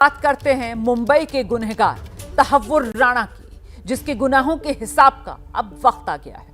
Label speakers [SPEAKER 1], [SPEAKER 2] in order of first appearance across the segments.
[SPEAKER 1] बात करते हैं मुंबई के गुनहगार तहव्वुर राणा की, जिसके गुनाहों के हिसाब का अब वक्त आ गया है।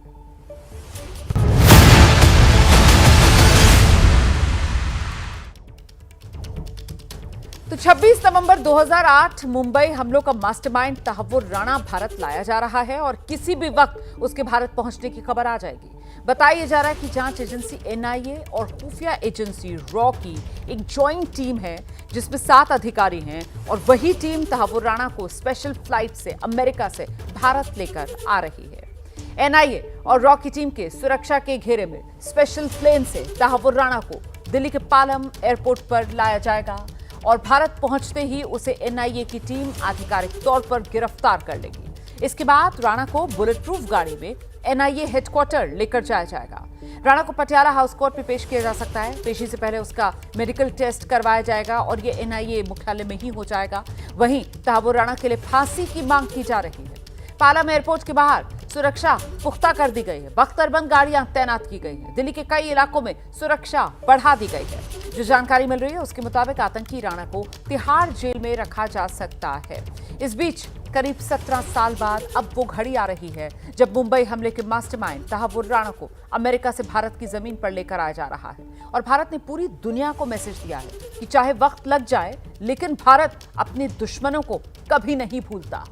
[SPEAKER 1] तो 26 नवंबर 2008 मुंबई हमलों का मास्टरमाइंड तहव्वुर राणा भारत लाया जा रहा है और किसी भी वक्त उसके भारत पहुंचने की खबर आ जाएगी। बताया जा रहा है कि जांच एजेंसी एनआईए और खुफिया एजेंसी रॉ की एक ज्वाइंट टीम है, जिसमें 7 अधिकारी हैं और वही टीम तहव्वुर राणा को स्पेशल फ्लाइट से अमेरिका से भारत लेकर आ रही है। एनआईए और रॉ की टीम के सुरक्षा के घेरे में स्पेशल प्लेन से तहव्वुर राणा को दिल्ली के पालम एयरपोर्ट पर लाया जाएगा और भारत पहुंचते ही उसे एनआईए की टीम आधिकारिक तौर पर गिरफ्तार कर लेगी। इसके बाद राणा को बुलेट प्रूफ गाड़ी में एनआईए हेडक्वार्टर लेकर जाया जाएगा। राणा को पटियाला हाउस कोर्ट में पेश किया जा सकता है। पेशी से पहले उसका मेडिकल टेस्ट करवाया जाएगा और ये एनआईए मुख्यालय में ही हो जाएगा। वहीं तहव्वुर राणा के लिए फांसी की मांग की जा रही है। पालम एयरपोर्ट के बाहर सुरक्षा पुख्ता कर दी गई है। बख्तरबंद गाड़ियां तैनात की गई है। दिल्ली के कई इलाकों में सुरक्षा बढ़ा दी गई है। जो जानकारी मिल रही है उसके मुताबिक आतंकी राणा को तिहाड़ जेल में रखा जा सकता है। इस बीच करीब 17 साल बाद अब वो घड़ी आ रही है जब मुंबई हमले के मास्टरमाइंड तहव्वुर राणा को अमेरिका से भारत की जमीन पर लेकर आया जा रहा है और भारत ने पूरी दुनिया को मैसेज दिया है कि चाहे वक्त लग जाए लेकिन भारत अपने दुश्मनों को कभी नहीं भूलता।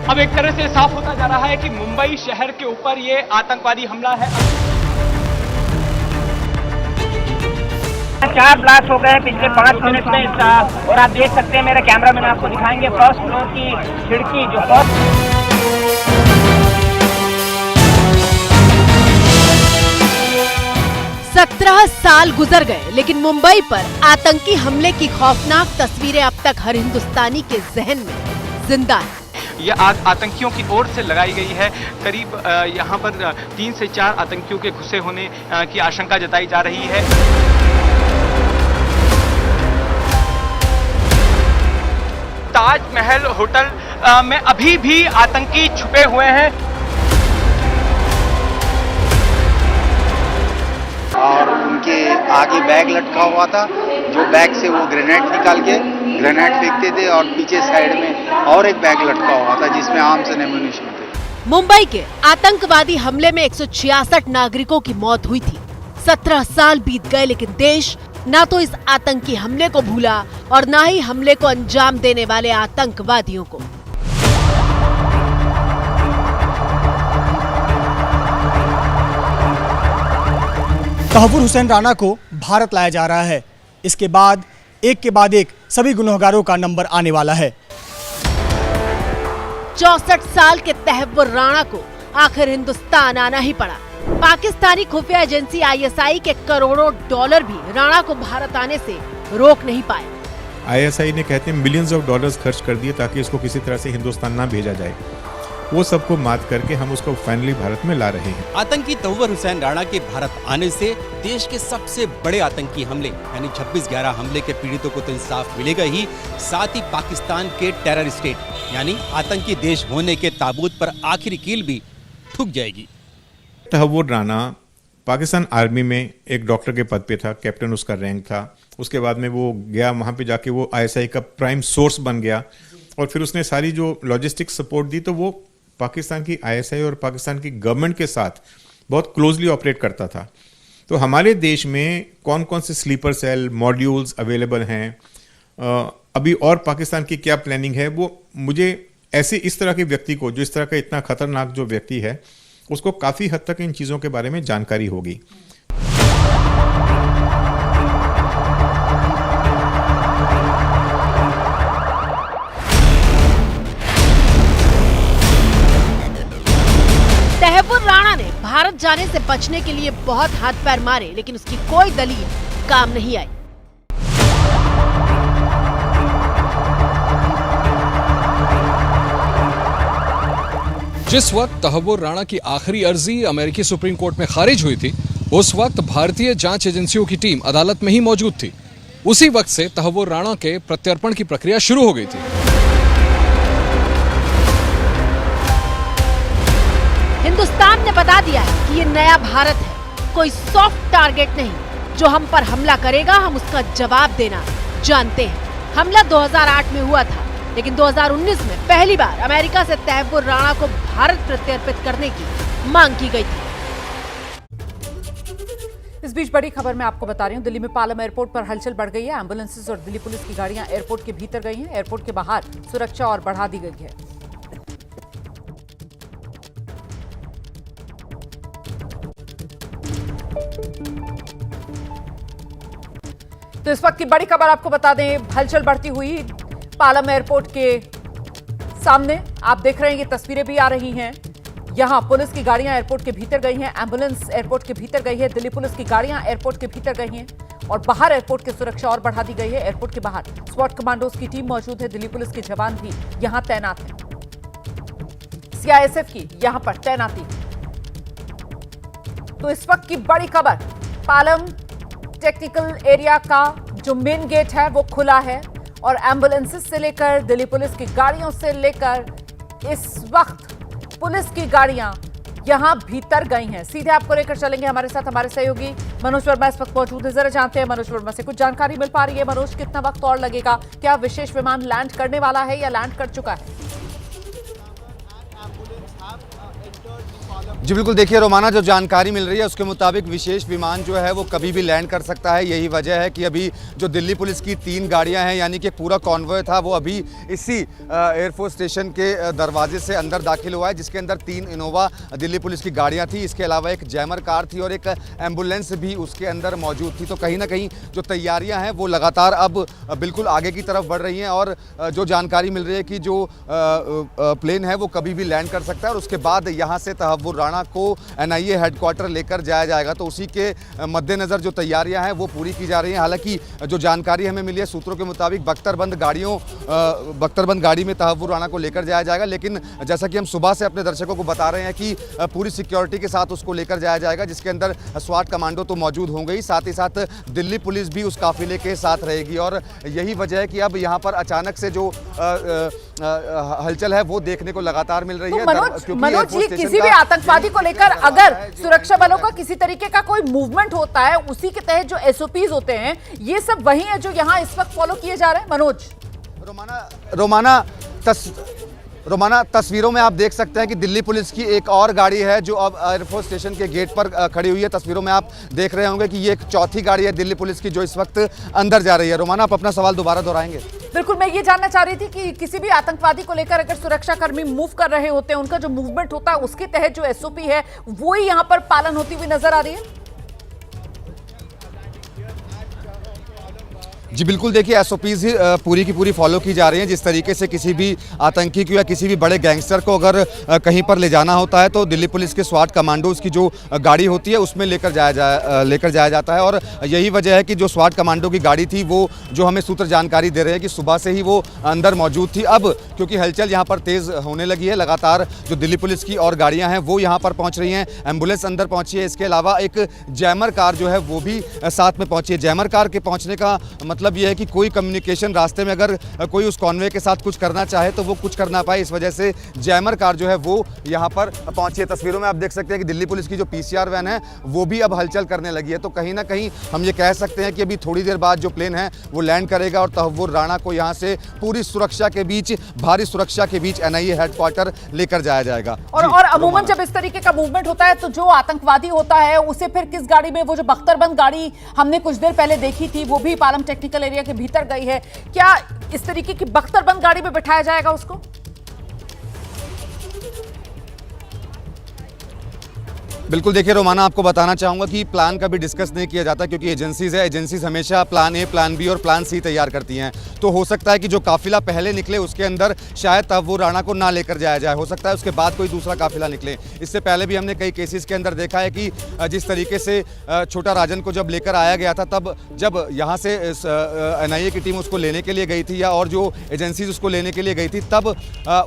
[SPEAKER 2] अब एक तरह से साफ होता जा रहा है कि मुंबई शहर के ऊपर ये आतंकवादी हमला है।
[SPEAKER 3] 4 ब्लास्ट हो गए पिछले 5 मिनट में और आप देख सकते हैं, मेरे कैमरा मैन आपको दिखाएंगे फर्स्ट फ्लोर की खिड़की जो
[SPEAKER 4] 17 साल गुजर गए लेकिन मुंबई पर आतंकी हमले की खौफनाक तस्वीरें अब तक हर हिंदुस्तानी के जहन में जिंदा है।
[SPEAKER 2] यह आग आतंकियों की ओर से लगाई गई है। करीब यहाँ पर 3 से 4 आतंकियों के घुसे होने की आशंका जताई जा रही है। ताजमहल होटल में अभी भी आतंकी छुपे हुए हैं
[SPEAKER 5] और उनके आगे बैग लटका हुआ था, जो बैग से वो ग्रेनेड निकाल के ग्रेनेड फेंकते थे और पीछे साइड में और एक बैग लटका हुआ था जिसमें आर्म्स एंड एम्युनिशन थे।
[SPEAKER 4] मुंबई के आतंकवादी हमले में 166 नागरिकों की मौत हुई थी। 17 साल बीत गए लेकिन देश न तो इस आतंकी हमले को भूला और न ही हमले को अंजाम देने वाले आतंकवादियों को।
[SPEAKER 6] तहव्वुर हुसैन राणा को भारत लाया जा रहा है। इसके बाद एक सभी गुनहगारों का नंबर आने वाला है।
[SPEAKER 4] 64 साल के तहव्वुर राणा को आखिर हिंदुस्तान आना ही पड़ा। पाकिस्तानी खुफिया एजेंसी आईएसआई के करोड़ों डॉलर भी राणा को भारत आने से रोक नहीं पाए।
[SPEAKER 7] आईएसआई ने कहते हैं मिलियंस ऑफ डॉलर्स खर्च कर दिए ताकि इसको किसी तरह से हिंदुस्तान ना भेजा जाए। वो सबको मात करके हम उसको फाइनली भारत में ला रहे हैं।
[SPEAKER 8] आतंकी तहव्वुर हुसैन राणा के भारत आने से देश के सबसे बड़े आतंकी हमले यानी 26/11 हमले के पीड़ितों को तो इंसाफ मिलेगा ही, साथ ही पाकिस्तान के टेरर स्टेट यानी आतंकी देश होने के ताबूत पर आखिरी कील भी ठुक जाएगी।
[SPEAKER 7] तहव्वुर राणा पाकिस्तान आर्मी में एक डॉक्टर के पद पे था, कैप्टन उसका रैंक था। उसके बाद में वो गया, वहाँ पे जाके वो आईएसआई का प्राइम सोर्स बन गया और फिर उसने सारी जो लॉजिस्टिक सपोर्ट दी, तो वो पाकिस्तान की आईएसआई और पाकिस्तान की गवर्नमेंट के साथ बहुत क्लोजली ऑपरेट करता था। तो हमारे देश में कौन कौन से स्लीपर सेल मॉड्यूल्स अवेलेबल हैं, अभी और पाकिस्तान की क्या प्लानिंग है, वो मुझे ऐसे इस तरह के व्यक्ति को, जो इस तरह का इतना खतरनाक जो व्यक्ति है, उसको काफ़ी हद तक इन चीज़ों के बारे में जानकारी होगी।
[SPEAKER 4] तहव्वुर राणा ने भारत जाने से बचने के लिए बहुत हाथ पैर मारे लेकिन उसकी कोई दलील काम नहीं आई।
[SPEAKER 9] जिस वक्त तहव्वुर राणा की आखिरी अर्जी अमेरिकी सुप्रीम कोर्ट में खारिज हुई थी, उस वक्त भारतीय जांच एजेंसियों की टीम अदालत में ही मौजूद थी। उसी वक्त से तहव्वुर राणा के प्रत्यर्पण की प्रक्रिया शुरू हो गई थी।
[SPEAKER 4] बता दिया है कि ये नया भारत है, कोई सॉफ्ट टारगेट नहीं। जो हम पर हमला करेगा हम उसका जवाब देना जानते हैं। हमला 2008 में हुआ था, लेकिन 2019 में पहली बार अमेरिका से तहव्वुर राणा को भारत प्रत्यर्पित करने की मांग की गई थी।
[SPEAKER 1] इस बीच बड़ी खबर मैं आपको बता रही हूं, दिल्ली में पालम एयरपोर्ट पर हलचल बढ़ गई है। एम्बुलेंसेज और दिल्ली पुलिस की गाड़ियां एयरपोर्ट के भीतर गई हैं। एयरपोर्ट के बाहर सुरक्षा और बढ़ा दी गई है। तो इस वक्त की बड़ी खबर आपको बता दें, हलचल बढ़ती हुई पालम एयरपोर्ट के सामने आप देख रहे हैं, ये तस्वीरें भी आ रही हैं। यहां पुलिस की गाड़ियां एयरपोर्ट के भीतर गई हैं, एम्बुलेंस एयरपोर्ट के भीतर गई है, दिल्ली पुलिस की गाड़ियां एयरपोर्ट के भीतर गई हैं और बाहर एयरपोर्ट की सुरक्षा और बढ़ा दी गई है। एयरपोर्ट के बाहर स्वॉट कमांडोज की टीम मौजूद है, दिल्ली पुलिस के जवान भी यहां तैनात हैं, सीआईएसएफ की यहां पर तैनाती। तो इस वक्त की बड़ी खबर, पालम टेक्निकल एरिया का जो मेन गेट है वो खुला है और एम्बुलेंसेस से लेकर दिल्ली पुलिस की गाड़ियों से लेकर इस वक्त पुलिस की गाड़ियां यहां भीतर गई हैं। सीधे आपको लेकर चलेंगे, हमारे साथ हमारे सहयोगी मनोज वर्मा इस वक्त मौजूद है। जरा जानते हैं मनोज वर्मा से कुछ जानकारी मिल पा रही है। मनोज, कितना वक्त और लगेगा? क्या विशेष विमान लैंड करने वाला है या लैंड कर चुका है?
[SPEAKER 10] जी बिल्कुल, देखिए रोमाना, जो जानकारी मिल रही है उसके मुताबिक विशेष विमान जो है वो कभी भी लैंड कर सकता है। यही वजह है कि अभी जो दिल्ली पुलिस की 3 गाड़ियां हैं, यानी कि पूरा कॉन्वॉय था, वो अभी इसी एयरफोर्स स्टेशन के दरवाजे से अंदर दाखिल हुआ है, जिसके अंदर 3 इनोवा दिल्ली पुलिस की गाड़ियां थी। इसके अलावा एक जैमर कार थी और एक एम्बुलेंस भी उसके अंदर मौजूद थी। तो कहीं ना कहीं जो तैयारियाँ हैं वो लगातार अब बिल्कुल आगे की तरफ बढ़ रही हैं और जो जानकारी मिल रही है कि जो प्लेन है वो कभी भी लैंड कर सकता है और उसके बाद यहाँ से तहव्वुर राणा को एनआईए हेडक्वार्टर लेकर जाया जाएगा। तो उसी के मद्देनजर जो तैयारियां हैं वो पूरी की जा रही हैं। हालांकि जो जानकारी हमें मिली है सूत्रों के मुताबिक बख्तरबंद गाड़ी में तहव्वुर राणा को लेकर जाया जाएगा, लेकिन जैसा कि हम सुबह से अपने दर्शकों को बता रहे हैं कि पूरी सिक्योरिटी के साथ उसको लेकर जाया जाएगा, जिसके अंदर स्वाट कमांडो तो मौजूद होंगे ही, साथ ही साथ दिल्ली पुलिस भी उस काफिले के साथ रहेगी। और यही वजह है कि अब यहाँ पर अचानक से जो हलचल है वो देखने को लगातार मिल रही है।
[SPEAKER 1] मनोज जी, किसी भी आतंकवादी को लेकर अगर सुरक्षा बलों का किसी तरीके का कोई मूवमेंट होता है, उसी के तहत जो एसओपीज होते हैं, ये सब वही है जो यहाँ इस वक्त फॉलो किए जा रहे हैं। मनोज,
[SPEAKER 10] रोमाना तस्वीरों में आप देख सकते हैं कि दिल्ली पुलिस की एक और गाड़ी है जो अब एयरफोर्स स्टेशन के गेट पर खड़ी हुई है। तस्वीरों में आप देख रहे होंगे कि ये एक चौथी गाड़ी है दिल्ली पुलिस की जो इस वक्त अंदर जा रही है। रोमाना, आप अपना सवाल दोबारा दोहराएंगे?
[SPEAKER 1] बिल्कुल, मैं ये जानना चाह रही थी कि किसी भी आतंकवादी को लेकर अगर सुरक्षा कर्मी मूव कर रहे होते हैं, उनका जो मूवमेंट होता है उसके तहत जो एसओपी है वो ही यहाँ पर पालन होती हुई नजर आ रही है।
[SPEAKER 10] जी बिल्कुल, देखिए एसओपीज ही पूरी की पूरी फॉलो की जा रही हैं। जिस तरीके से किसी भी आतंकी को या किसी भी बड़े गैंगस्टर को अगर कहीं पर ले जाना होता है तो दिल्ली पुलिस के स्वाट कमांडोज की जो गाड़ी होती है उसमें लेकर जाया जाता है। और यही वजह है कि जो स्वाट कमांडो की गाड़ी थी वो जो हमें सूत्र जानकारी दे रहे हैं कि सुबह से ही वो अंदर मौजूद थी। अब क्योंकि हलचल यहाँ पर तेज़ होने लगी है, लगातार जो दिल्ली पुलिस की और गाड़ियाँ हैं वो यहाँ पर पहुँच रही हैं, एम्बुलेंस अंदर पहुँची है। इसके अलावा एक जैमर कार जो है वो भी साथ में पहुँची है। जैमर कार के पहुँचने का मतलब ये है कि कोई कम्युनिकेशन रास्ते में अगर कोई उस कॉन्वे के साथ कुछ करना चाहे तो वो कुछ कर ना पाए, इस वजह से जैमर कार जो है वो यहाँ पर पहुंची है। तस्वीरों में आप देख सकते हैं कि दिल्ली पुलिस की जो पीसीआर वैन है वो भी अब हलचल करने लगी है। तो कहीं ना कहीं हम ये कह सकते हैं कि अभी थोड़ी देर बाद जो प्लेन है वो लैंड करेगा और तहव्वुर राणा को यहाँ से पूरी सुरक्षा के बीच, भारी सुरक्षा के बीच एनआईए हेडक्वार्टर लेकर जाया जाएगा।
[SPEAKER 1] और अमूमन जब इस तरीके का मूवमेंट होता है तो जो आतंकवादी होता है उसे फिर किस गाड़ी में, वो जो बख्तरबंद गाड़ी हमने कुछ देर पहले देखी थी वो भी पालम टेक्निकल एरिया के भीतर गई है, क्या इस तरीके की बख्तरबंद गाड़ी में बिठाया जाएगा उसको?
[SPEAKER 10] बिल्कुल, देखिए रोमाना, आपको बताना चाहूँगा कि प्लान का भी डिस्कस नहीं किया जाता क्योंकि एजेंसीज है, एजेंसीज हमेशा प्लान ए, प्लान बी और प्लान सी तैयार करती हैं। तो हो सकता है कि जो काफिला पहले निकले उसके अंदर शायद तहव्वुर राणा को ना लेकर जाया जाए, हो सकता है उसके बाद कोई दूसरा काफिला निकले। इससे पहले भी हमने कई केसेस के अंदर देखा है कि जिस तरीके से छोटा राजन को जब लेकर आया गया था, तब जब यहाँ से एनआईए की टीम उसको लेने के लिए गई थी या और जो एजेंसीज उसको लेने के लिए गई थी, तब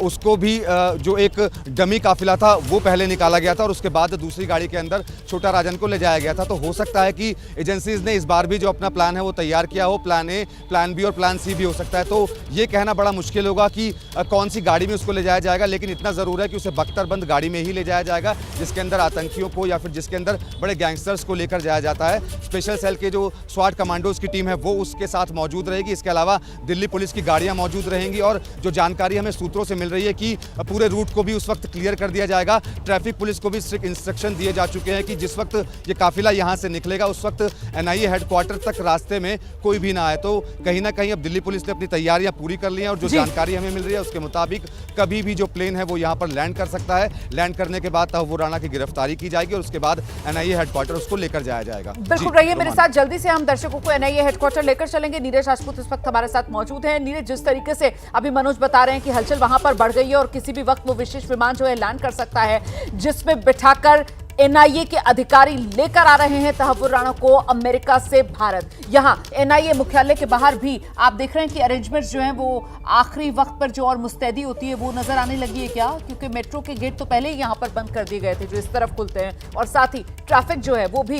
[SPEAKER 10] उसको भी जो एक डमी काफिला था वो पहले निकाला गया था और उसके बाद दूसरी गाड़ी के अंदर छोटा राजन को ले जाया गया था। तो हो सकता है कि एजेंसीज ने इस बार भी जो अपना प्लान है वो तैयार किया हो, प्लान ए, प्लान बी और प्लान सी भी हो सकता है। तो ये कहना बड़ा मुश्किल होगा कि कौन सी गाड़ी में उसको ले जाया जाएगा, लेकिन इतना ज़रूर है कि उसे बख्तरबंद गाड़ी में ही ले जाया जाएगा जिसके अंदर आतंकियों को या फिर जिसके अंदर बड़े गैंगस्टर्स को लेकर जाया जाता है। स्पेशल सेल के जो स्वाट कमांडोज की टीम है वो उसके साथ मौजूद रहेगी। इसके अलावा दिल्ली पुलिस की गाड़ियां मौजूद रहेंगी और जो जानकारी हमें सूत्रों से मिल रही है कि पूरे रूट को भी उस वक्त क्लियर कर दिया जाएगा। ट्रैफिक पुलिस को भी स्ट्रिक्ट इंस्ट्रक्शन दिए जा चुके हैं कि जिस वक्त ये काफिला यहां से निकलेगा उस वक्त एनआईए हेडक्वार्टर तक रास्ते में कोई भी ना आए। तो कहीं ना कहीं अब दिल्ली पुलिस ने अपनी तैयारियां पूरी कर ली हैं और जो जानकारी हमें मिल रही है उसके मुताबिक कभी भी जो प्लेन है वो यहां पर लैंड कर सकता है। लैंड करने के बाद तहव्वुर राणा की गिरफ्तारी की जाएगी और उसके बाद एनआईए हेडक्वार्टर उसको लेकर जाया जाएगा।
[SPEAKER 1] बिल्कुल रहिए मेरे साथ, जल्दी से हम दर्शकों को एनआईए हेडक्वार्टर लेकर चलेंगे। नीरज राजपूत इस वक्त हमारे साथ मौजूद हैं। नीरज, जिस तरीके से अभी मनोज बता रहे हैं कि हलचल वहां पर बढ़ गई है और किसी भी वक्त वो विशेष विमान जो है लैंड कर सकता है, जिसमें बिठाकर एनआईए के अधिकारी लेकर आ रहे हैं तहव्वुर राणा को अमेरिका से भारत। यहां एनआईए मुख्यालय के बाहर भी आप देख रहे हैं कि अरेंजमेंट्स जो हैं वो आखिरी वक्त पर जो और मुस्तैदी होती है वो नजर आने लगी है क्या? क्योंकि मेट्रो के गेट तो पहले ही यहां पर बंद कर दिए गए थे जो इस तरफ खुलते हैं, और साथ ही ट्रैफिक जो है वो भी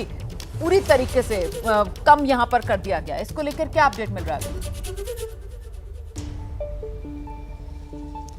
[SPEAKER 1] पूरी तरीके से कम यहां पर कर दिया गया। इसको लेकर क्या अपडेट मिल रहा है?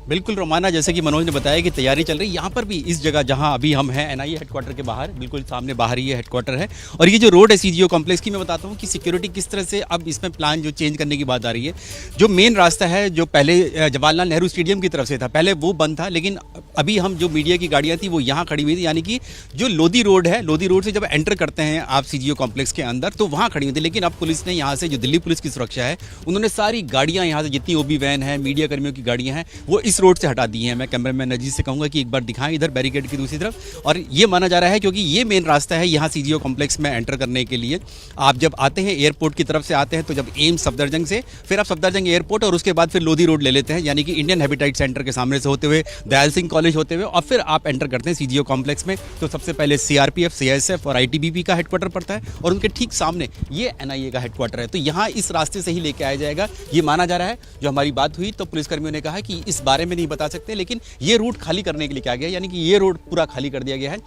[SPEAKER 8] बिल्कुल रोमाना, जैसे कि मनोज ने बताया कि तैयारी चल रही है यहाँ पर भी, इस जगह जहाँ अभी हम हैं एनआईए हेडक्वार्टर के बाहर, बिल्कुल सामने बाहर ही ये हेडक्वार्टर है। और ये जो रोड है सीजीओ कॉम्प्लेक्स की, मैं बताता हूँ कि सिक्योरिटी किस तरह से अब इसमें प्लान जो चेंज करने की बात आ रही है। जो मेन रास्ता है जो पहले जवाहरलाल नेहरू स्टेडियम की तरफ से था, पहले वो बंद था, लेकिन अभी हम जो मीडिया की गाड़ियाँ थी वो यहाँ खड़ी हुई थी। यानी कि जो लोधी रोड है, लोधी रोड से जब एंटर करते हैं आप सीजीओ कॉम्प्लेक्स के अंदर तो वहाँ खड़ी हुई थी। लेकिन अब पुलिस ने यहाँ से, जो दिल्ली पुलिस की सुरक्षा है, उन्होंने सारी गाड़ियाँ यहाँ से, जितनी ओबी वैन है, मीडिया कर्मियों की गाड़ियाँ हैं, वो इस रोड से हटा दी हैं। मैं कैमरामैन अजीत से कहूंगा कि एक बार दिखाएं इधर बैरिकेड की दूसरी तरफ। और ये माना जा रहा है क्योंकि ये मेन रास्ता है यहाँ सीजीओ कॉम्प्लेक्स में एंटर करने के लिए। आप जब आते हैं एयरपोर्ट की तरफ से आते हैं तो जब एम्स सफदरजंग से, फिर आप सफदरजंग एयरपोर्ट और उसके बाद फिर लोधी रोड ले लेते हैं, यानी कि इंडियन हैबिटेट सेंटर के सामने से होते हुए दयाल सिंह कॉलेज होते हुए, और फिर आप एंटर करते हैं सीजीओ कॉम्प्लेक्स में। तो सबसे पहले सीआरपीएफ, सीआईएसएफ और आईटीबीपी का हेडक्वार्टर पड़ता है और उनके ठीक सामने ये एनआईए का हेडक्वार्टर है। तो यहाँ इस रास्ते से ही लेके आया जाएगा, ये माना जा रहा है। जो हमारी बात हुई तो पुलिसकर्मियों ने कहा कि इस बारे में नहीं बता सकते, लेकिन ये रूट खाली करने के लिए कहा गया, यानी कि ये रोड पूरा खाली कर दिया गया है।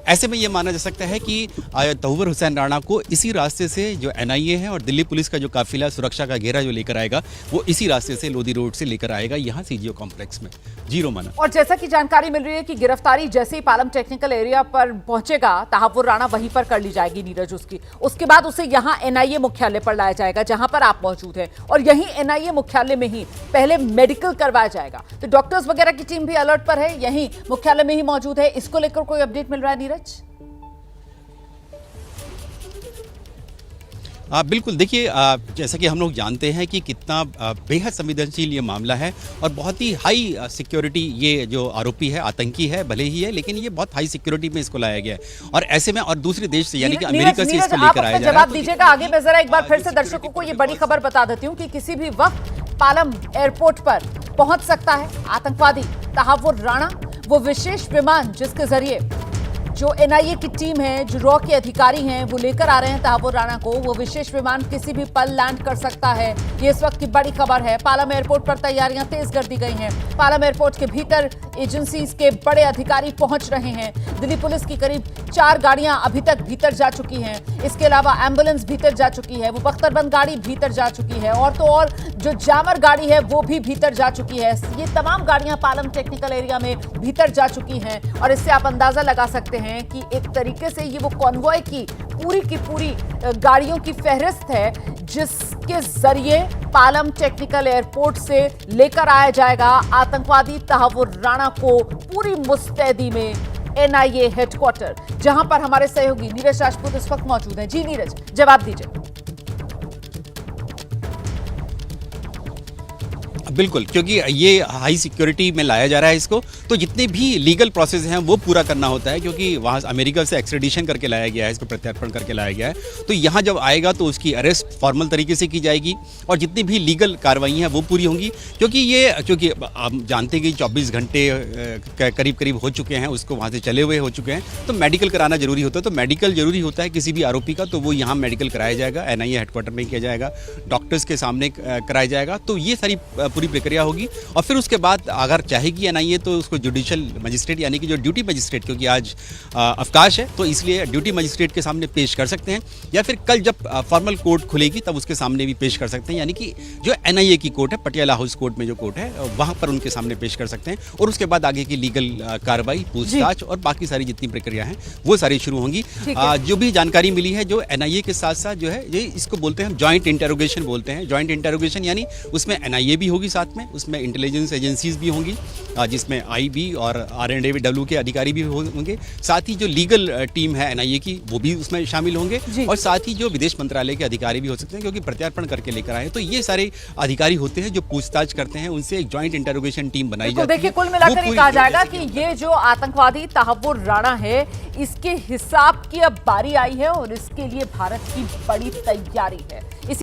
[SPEAKER 8] ऐसे में ये माना जा सकता है कि तहव्वुर हुसैन राणा को इसी रास्ते से जो एनआईए है और दिल्ली पुलिस का जो काफिला सुरक्षा का घेरा जो लेकर आएगा वो इसी रास्ते से लोधी रोड से लेकर आएगा यहाँ सीजीओ कॉम्प्लेक्स में। जी रोमाना।
[SPEAKER 1] और जैसा कि जानकारी मिल रही है कि गिरफ्तारी जैसे ही पालम टेक्निकल एरिया पर पहुंचेगा तहव्वुर राणा वहीं पर कर ली जाएगी नीरज उसकी। उसके बाद उसे यहाँ एनआईए मुख्यालय पर लाया जाएगा जहां पर आप मौजूद हैं, और यहीं एनआईए मुख्यालय में ही पहले मेडिकल करवाया जाएगा। तो डॉक्टर्स वगैरह की टीम भी अलर्ट पर है, यहीं मुख्यालय में ही मौजूद है। इसको लेकर कोई अपडेट मिल रहा है नीरज?
[SPEAKER 8] बिल्कुल, देखिए जैसा कि हम लोग जानते हैं कि कितना बेहद संवेदनशील ये मामला है और बहुत ही हाई सिक्योरिटी, ये जो आरोपी है आतंकी है भले ही है, लेकिन ये बहुत हाई सिक्योरिटी में इसको लाया गया है। और ऐसे में और दूसरे देश से यानी कि अमेरिका से इसको लेकर आया जा रहा है।
[SPEAKER 1] जवाब दीजिएगा आगे। मैं जरा एक बार फिर से दर्शकों को ये बड़ी खबर बता देती हूँ कि किसी भी वक्त पालम एयरपोर्ट पर पहुंच सकता है आतंकवादी तहव्वुर राणा। वो विशेष विमान जिसके जरिए जो एनआईए की टीम है, जो रॉ के अधिकारी हैं, वो लेकर आ रहे हैं तहव्वुर राणा को, वो विशेष विमान किसी भी पल लैंड कर सकता है। ये इस वक्त की बड़ी खबर है। पालम एयरपोर्ट पर तैयारियां तेज कर दी गई हैं। पालम एयरपोर्ट के भीतर एजेंसीज के बड़े अधिकारी पहुंच रहे हैं। दिल्ली पुलिस की करीब 4 गाड़ियां अभी तक भीतर जा चुकी हैं। इसके अलावा एम्बुलेंस भीतर जा चुकी है, वो बख्तरबंद गाड़ी भीतर जा चुकी है, और तो और जो जामर गाड़ी है वो भी भीतर जा चुकी है। ये तमाम गाड़ियां पालम टेक्निकल एरिया में भीतर जा चुकी हैं। और इससे आप अंदाजा लगा सकते हैं कि एक तरीके से ये वो कॉन्वॉय की पूरी गाड़ियों की फहरिस्त है जिसके जरिए पालम टेक्निकल एयरपोर्ट से लेकर आया जाएगा आतंकवादी तहव्वुर राणा को पूरी मुस्तैदी में एनआईए हेडक्वार्टर, जहां पर हमारे सहयोगी नीरज राजपूत इस वक्त मौजूद हैं। जी नीरज, जवाब दीजिए।
[SPEAKER 8] बिल्कुल, क्योंकि ये हाई सिक्योरिटी में लाया जा रहा है इसको, तो जितने भी लीगल प्रोसेस हैं वो पूरा करना होता है, क्योंकि वहाँ अमेरिका से एक्सट्रेडिशन करके लाया गया है, इसको प्रत्यार्पण करके लाया गया है। तो यहाँ जब आएगा तो उसकी अरेस्ट फॉर्मल तरीके से की जाएगी और जितनी भी लीगल कार्रवाई हैं वो पूरी होंगी। क्योंकि आप जानते हैं कि 24 घंटे करीब हो चुके हैं, उसको वहाँ से चले हुए हो चुके हैं, तो मेडिकल कराना जरूरी होता है। तो मेडिकल जरूरी होता है किसी भी आरोपी का, तो वो यहाँ मेडिकल कराया जाएगा, एनआईए हेडक्वार्टर में किया जाएगा, डॉक्टर्स के सामने कराया जाएगा। तो ये सारी पूरी प्रक्रिया होगी और फिर उसके बाद अगर चाहेगी एनआईए तो उसको जुडिशियल मजिस्ट्रेट यानी कि जो ड्यूटी मजिस्ट्रेट, क्योंकि आज अवकाश है तो इसलिए ड्यूटी मजिस्ट्रेट के सामने पेश कर सकते हैं, या फिर कल जब फॉर्मल कोर्ट खुलेगी तब उसके सामने भी पेश कर सकते हैं, यानी कि जो एनआईए की कोर्ट है, पटियाला हाउस कोर्ट में जो कोर्ट है वहां पर उनके सामने पेश कर सकते हैं और उसके बाद आगे की लीगल कार्रवाई, पूछताछ और बाकी सारी जितनी प्रक्रिया है वो सारी शुरू होंगी। जो भी जानकारी मिली है, जो एनआईए के साथ साथ जो है ये इसको बोलते हैं हम जॉइंट इंटेरोगेशन बोलते हैं। जॉइंट इंटेरोगेशन यानी उसमें एनआईए भी होगी, साथ में उसमें इंटेलिजेंस एजेंसीज भी होंगी जिसमें आईबी और आरएनडब्ल्यू के अधिकारी भी होंगे, साथ ही जो लीगल टीम है एनआईए की वो भी उसमें शामिल होंगे और साथ ही जो विदेश मंत्रालय के अधिकारी भी हो सकते हैं क्योंकि प्रत्यार्पण करके लेकर आए। तो ये सारे अधिकारी होते हैं जो पूछताछ करते हैं, उनसे एक जॉइंट इंटेरोगेशन टीम बनाई जाती है।
[SPEAKER 1] देखिए, कुल मिलाकर ये कहा जाएगा कि ये जो आतंकवादी तहव्वुर राणा है इसके हिसाब की अब बारी आई है और इसके लिए भारत की बड़ी तैयारी है।